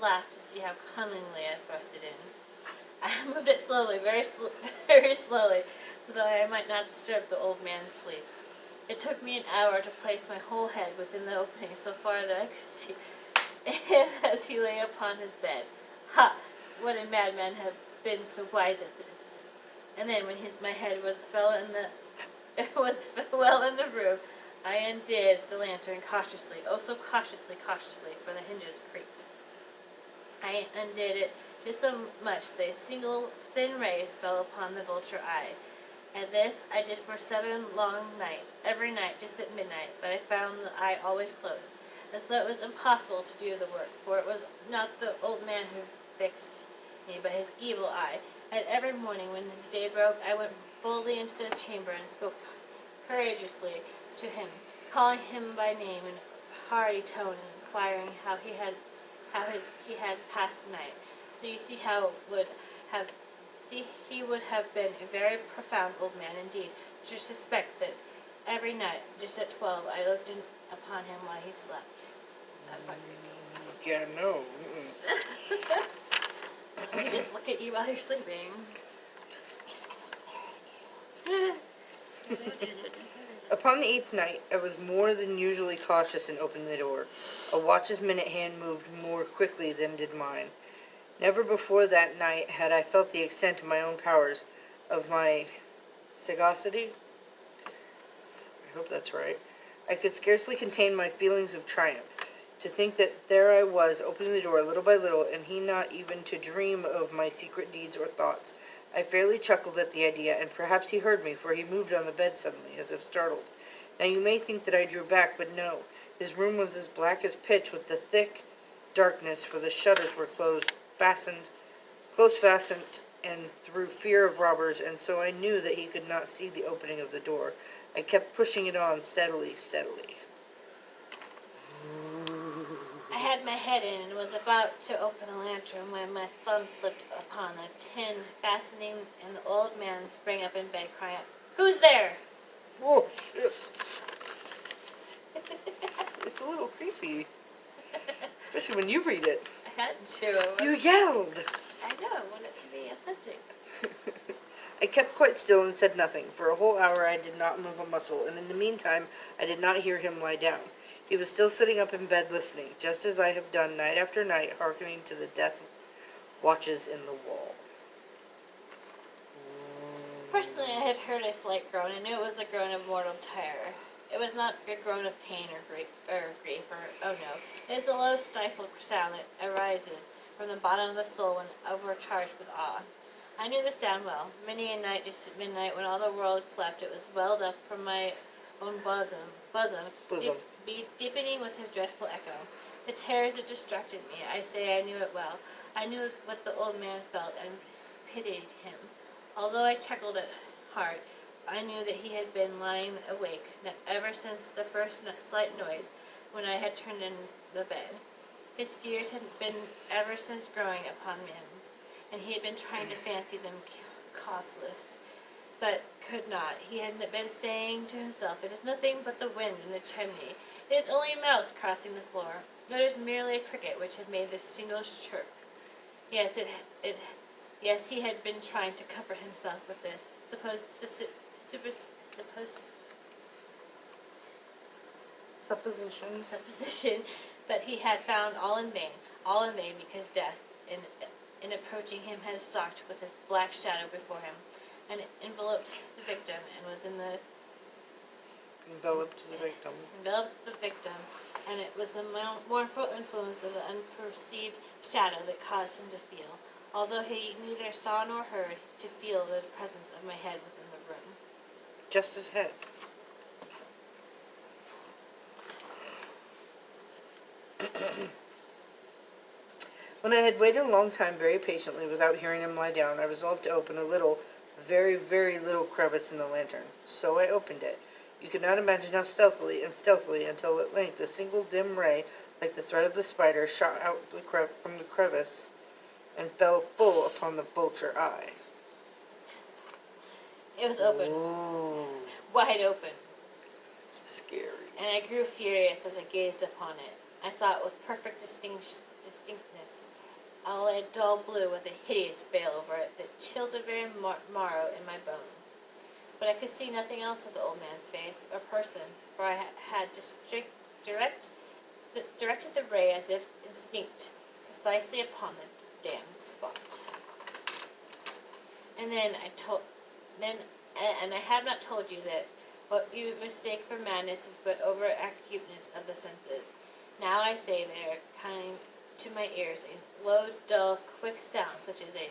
laughed to see how cunningly I thrust it in. I moved it slowly, very slowly, so that I might not disturb the old man's sleep. It took me an hour to place my whole head within the opening so far that I could see him as he lay upon his bed. Ha! Would a madman have been so wise at this? And then, when my head was well in the room, I undid the lantern cautiously, oh so cautiously, for the hinges creaked. I undid it just so much that a single thin ray fell upon the vulture eye. And this I did for 7 long nights, every night just at midnight, but I found the eye always closed, as though it was impossible to do the work, for it was not the old man who fixed me, but his evil eye. And every morning when the day broke, I went boldly into the chamber and spoke courageously to him, calling him by name in hearty tone and inquiring how he has passed the night. So you see he would have been a very profound old man indeed to suspect that every night, just at 12, I looked upon him while he slept. That's not creepy. Yeah, no. Let me just look at you while you're sleeping. Just gonna stare at you. Upon the 8th night, I was more than usually cautious in opening the door. A watch's minute hand moved more quickly than did mine. Never before that night had I felt the extent of my own powers, of my sagacity. I hope that's right. I could scarcely contain my feelings of triumph. To think that there I was, opening the door little by little, and he not even to dream of my secret deeds or thoughts. I fairly chuckled at the idea, and perhaps he heard me, for he moved on the bed suddenly, as if startled. Now you may think that I drew back, but no. His room was as black as pitch with the thick darkness, for the shutters were close fastened, and through fear of robbers, and so I knew that he could not see the opening of the door. I kept pushing it on steadily. I had my head in and was about to open the lantern when my thumb slipped upon the tin fastening, and the old man sprang up in bed, crying out, "Who's there?" Whoa, shit. It's a little creepy. Especially when you read it. I had to. You yelled! I know, I want it to be authentic. I kept quite still and said nothing. For a whole hour I did not move a muscle, and in the meantime I did not hear him lie down. He was still sitting up in bed listening, just as I have done night after night, hearkening to the death watches in the wall. Personally, I had heard a slight groan, and knew it was a groan of mortal terror. It was not a groan of pain or grief, oh no. It is a low, stifled sound that arises from the bottom of the soul when overcharged with awe. I knew the sound well. Many a night, just at midnight, when all the world slept, it was welled up from my own bosom, deepening with his dreadful echo. The terrors that distracted me, I say I knew it well. I knew what the old man felt, and pitied him. Although I chuckled at heart, I knew that he had been lying awake ever since the first slight noise, when I had turned in the bed. His fears had been ever since growing upon him, and he had been trying to fancy them causeless, but could not. He had been saying to himself, "It is nothing but the wind in the chimney. It is only a mouse crossing the floor. It is merely a cricket which has made this single chirp." Yes, yes, he had been trying to comfort himself with this supposition, but he had found all in vain, because death, in approaching him, had stalked with his black shadow before him, and enveloped the victim, and it was the mournful influence of the unperceived shadow that caused him to feel, although he neither saw nor heard, to feel the presence of my head within the room. Just his head. When I had waited a long time very patiently without hearing him lie down, I resolved to open a little, very, very little crevice in the lantern. So I opened it. You could not imagine how stealthily, until at length a single dim ray, like the thread of the spider, shot out from the crevice and fell full upon the vulture eye. It was open. Ooh. Wide open. Scary. And I grew furious as I gazed upon it. I saw it with perfect distinctness, all a dull blue with a hideous veil over it that chilled the very marrow in my bones. But I could see nothing else of the old man's face or person, for I had directed the ray as if instinct precisely upon the damned spot. And then I have not told you that what you mistake for madness is but over acuteness of the senses. Now I say there came to my ears a low, dull, quick sound, such as a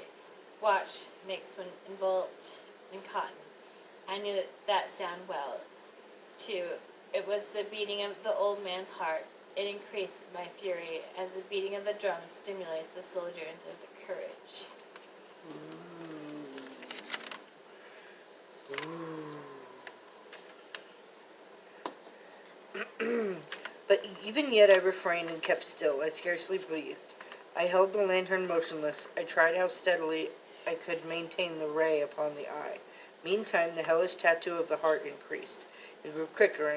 watch makes when enveloped in cotton. I knew that sound well, too. It was the beating of the old man's heart. It increased my fury, as the beating of the drum stimulates the soldier into the courage. But even yet I refrained and kept still. I scarcely breathed. I held the lantern motionless. I tried how steadily I could maintain the ray upon the eye. Meantime, the hellish tattoo of the heart increased. It grew quicker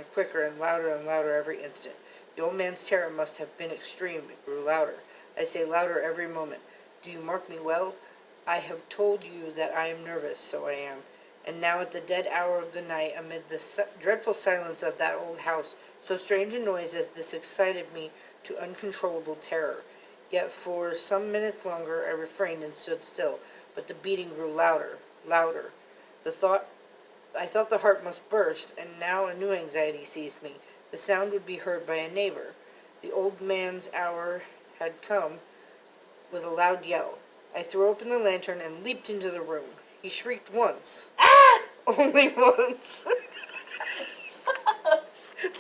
and louder every instant. The old man's terror must have been extreme. It grew louder. I say louder every moment. Do you mark me well? I have told you that I am nervous, so I am. And now at the dead hour of the night, amid the dreadful silence of that old house, so strange a noise as this excited me to uncontrollable terror. Yet for some minutes longer I refrained and stood still, but the beating grew louder. I thought the heart must burst, and now a new anxiety seized me. The sound would be heard by a neighbor. The old man's hour had come with a loud yell. I threw open the lantern and leaped into the room. He shrieked once. Ah! Only once.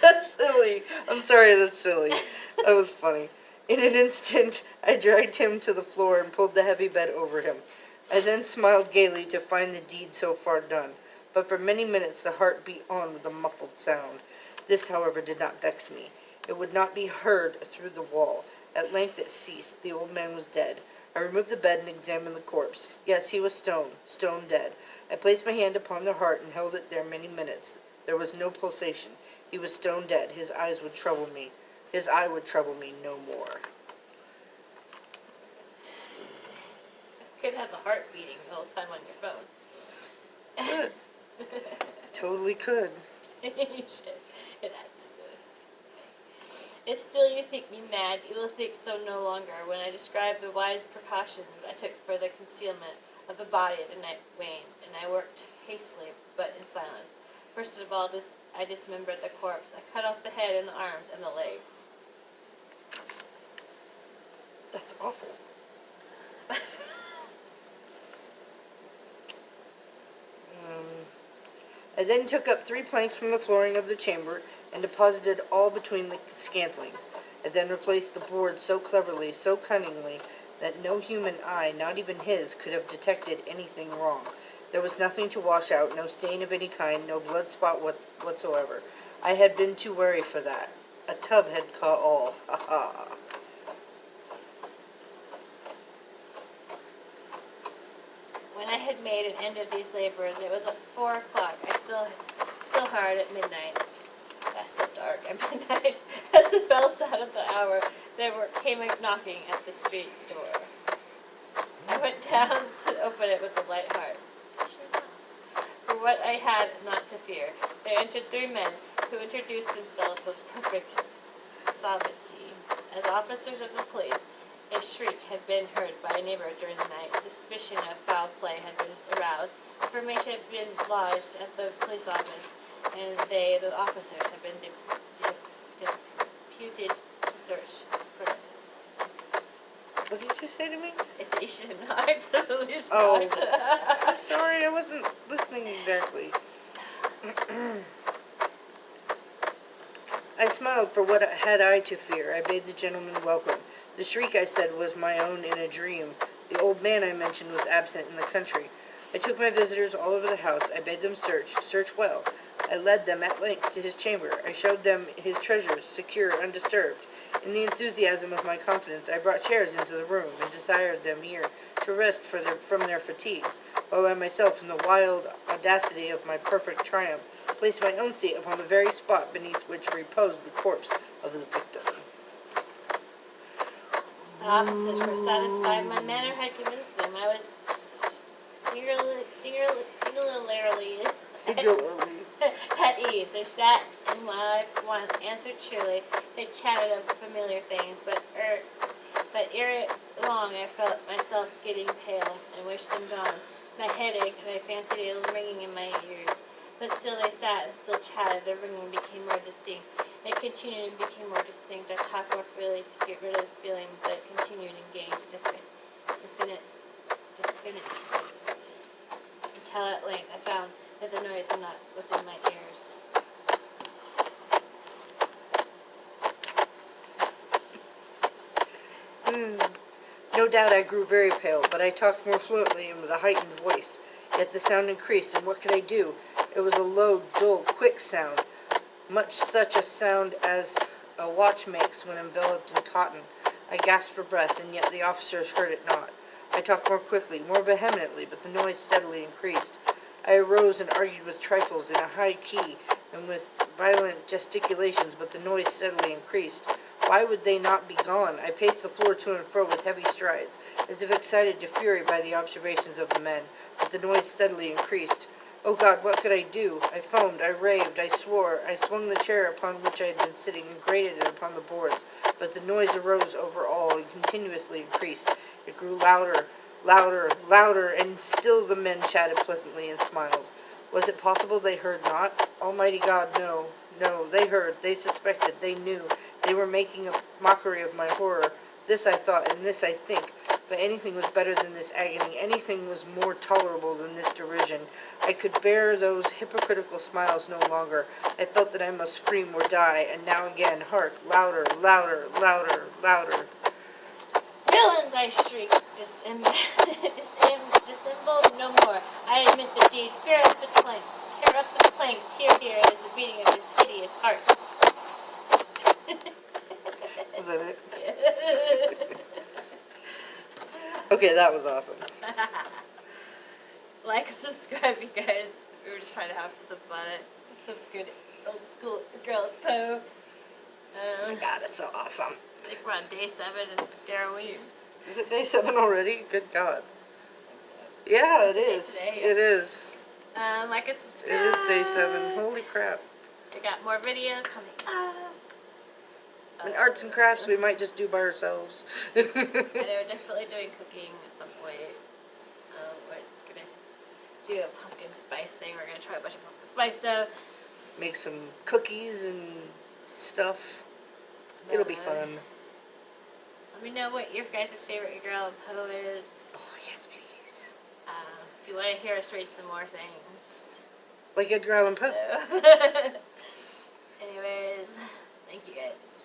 That's silly. I'm sorry, that's silly. That was funny. In an instant, I dragged him to the floor and pulled the heavy bed over him. I then smiled gaily to find the deed so far done. But for many minutes the heart beat on with a muffled sound. This, however, did not vex me. It would not be heard through the wall. At length it ceased. The old man was dead. I removed the bed and examined the corpse. Yes, he was stone dead. I placed my hand upon the heart and held it there many minutes. There was no pulsation. He was stone dead. His eye would trouble me no more. You could have the heart beating the whole time on your phone. Good. Totally could. You should. That's good. If still you think me mad, you will think so no longer when I describe the wise precautions I took for the concealment of the body. The night waned, and I worked hastily, but in silence. First of all, I dismembered the corpse. I cut off the head and the arms and the legs. That's awful. I then took up 3 planks from the flooring of the chamber and deposited all between the scantlings. I then replaced the board so cleverly, so cunningly, that no human eye, not even his, could have detected anything wrong. There was nothing to wash out, no stain of any kind, no blood spot whatsoever. I had been too wary for that. A tub had caught all. Ha ha. When I had made an end of these labors, it was 4 o'clock. I still hard at midnight. That's still dark at midnight. As the bell sounded the hour, came a knocking at the street door. I went down to open it with a light heart. For what I had not to fear, there entered 3 men who introduced themselves with perfect suavity as officers of the police. A shriek had been heard by a neighbor during the night. Suspicion of foul play had been aroused. Information had been lodged at the police office, and the officers, had been deputed to search premises. What did you say to me? I said you should have knocked. The police Oh. knocked. I'm sorry, I wasn't listening exactly. I smiled, for what had I to fear? I bade the gentleman welcome. The shriek, I said, was my own in a dream. The old man I mentioned was absent in the country. I took my visitors all over the house. I bade them search well. I led them at length to his chamber. I showed them his treasures, secure, undisturbed. In the enthusiasm of my confidence, I brought chairs into the room, and desired them here to rest from their fatigues, while I myself, in the wild audacity of my perfect triumph, placed my own seat upon the very spot beneath which reposed the corpse of the victim. The officers were satisfied my manner had convinced them. I was singularly Singularly. at ease. They sat, and while I answered cheerily, they chatted of familiar things, but ere long I felt myself getting pale, and wished them gone. My head ached, and I fancied a ringing in my ears. But still they sat and still chatted. The ringing became more distinct. It continued and became more distinct. I talked more freely to get rid of the feeling, but it continued and gained definiteness, until at length I found that the noise was not within my ears. No doubt I grew very pale, but I talked more fluently and with a heightened voice. Yet the sound increased, and what could I do? It was a low, dull, quick sound, much such a sound as a watch makes when enveloped in cotton. I gasped for breath, and yet the officers heard it not. I talked more quickly, more vehemently, but the noise steadily increased. I arose and argued with trifles in a high key and with violent gesticulations, but the noise steadily increased. Why would they not be gone? I paced the floor to and fro with heavy strides, as if excited to fury by the observations of the men, but the noise steadily increased. Oh God, what could I do? I foamed, I raved, I swore, I swung the chair upon which I had been sitting and grated it upon the boards, but the noise arose over all and continuously increased. It grew louder, louder, louder, and still the men chatted pleasantly and smiled. Was it possible they heard not? Almighty God, no, no, they heard, they suspected, they knew. They were making a mockery of my horror. This I thought, and this I think. But anything was better than this agony. Anything was more tolerable than this derision. I could bear those hypocritical smiles no longer. I felt that I must scream or die. And now again, hark, louder, louder, louder, louder. Villains! I shrieked, dissembled no more. I admit the deed. Tear up the planks. Here is the beating of his hideous heart. Is that it? Okay, that was awesome. Like and subscribe, you guys. We were just trying to have some fun. Some good old school Girl of Poe. Oh my God, it's so awesome. I think we're on day 7 and Scaraween. Is it day 7 already? Good God. I think so. Yeah, It's it a day is. today. It is. Like and subscribe. It is day 7. Holy crap. We got more videos coming up. And arts and crafts we might just do by ourselves. And we're definitely doing cooking at some point. We're gonna do a pumpkin spice thing. We're gonna try a bunch of pumpkin spice stuff. Make some cookies and stuff. It'll be fun. Let me know what your guys' favorite Girl of Poe is. Oh, yes, please. If you want to hear us read some more things. Like Edgar Allan Poe. So. Anyways, thank you guys.